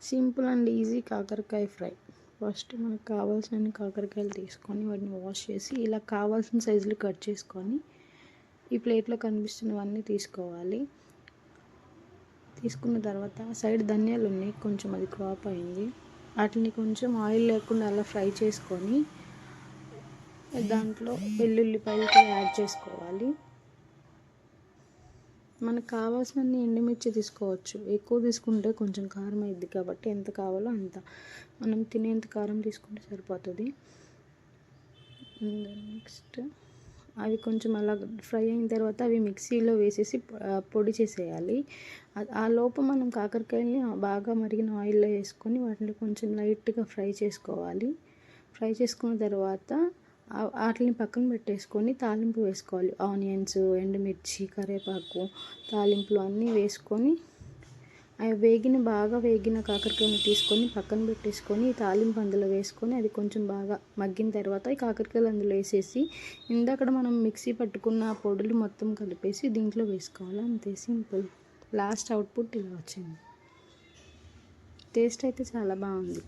Simple and easy కాకరకాయ fry. First మనకు కావాల్సిన కాకరకాయలు తీసుకొని వాటిని వాష్ చేసి ఇలా కావాల్సిన సైజులో కట్ చేసుకొని ఈ ప్లేట్లో కనిపిస్తున్నవన్నీ తీసుకోవాలి. తీసుకున్న తర్వాత సైడ్ ధనియాలు ఉన్నాయి, కొంచెం అది క్రాప్ అయింది. వాటిని కొంచెం ఆయిల్ లేకుండా అలా ఫ్రై చేసుకొని దాంట్లో వెల్లుల్లిపాయలు యాడ్ చేసుకోవాలి. మనకు కావాల్సినన్ని ఎండుమిర్చి తీసుకోవచ్చు. ఎక్కువ తీసుకుంటే కొంచెం కారం అయింది కాబట్టి ఎంత కావాలో అంత మనం తినేంత కారం తీసుకుంటే సరిపోతుంది. నెక్స్ట్ అవి కొంచెం అలా ఫ్రై అయిన తర్వాత అవి మిక్సీలో వేసేసి పొడి చేసేయాలి. ఆ లోపు మనం కాకరకాయలని బాగా మరిగిన ఆయిల్లో వేసుకొని వాటిని కొంచెం లైట్గా ఫ్రై చేసుకోవాలి. ఫ్రై చేసుకున్న తర్వాత వాటిని పక్కన పెట్టేసుకొని తాలింపు వేసుకోవాలి. ఆనియన్స్, ఎండుమిర్చి, కరివేపాకు, తాలింపులు అన్నీ వేసుకొని అవి బాగా వేగిన కాకరకాయని తీసుకొని పక్కన పెట్టేసుకొని తాలింపు అందులో వేసుకొని అది కొంచెం బాగా మగ్గిన తర్వాత ఈ కాకరకాయలు అందులో వేసేసి ఇందాక మనం మిక్సీ పట్టుకున్న పొడులు మొత్తం కలిపేసి దీంట్లో వేసుకోవాలి. అంతే, సింపుల్. లాస్ట్ అవుట్పుట్ ఇలా వచ్చింది. టేస్ట్ అయితే చాలా బాగుంది.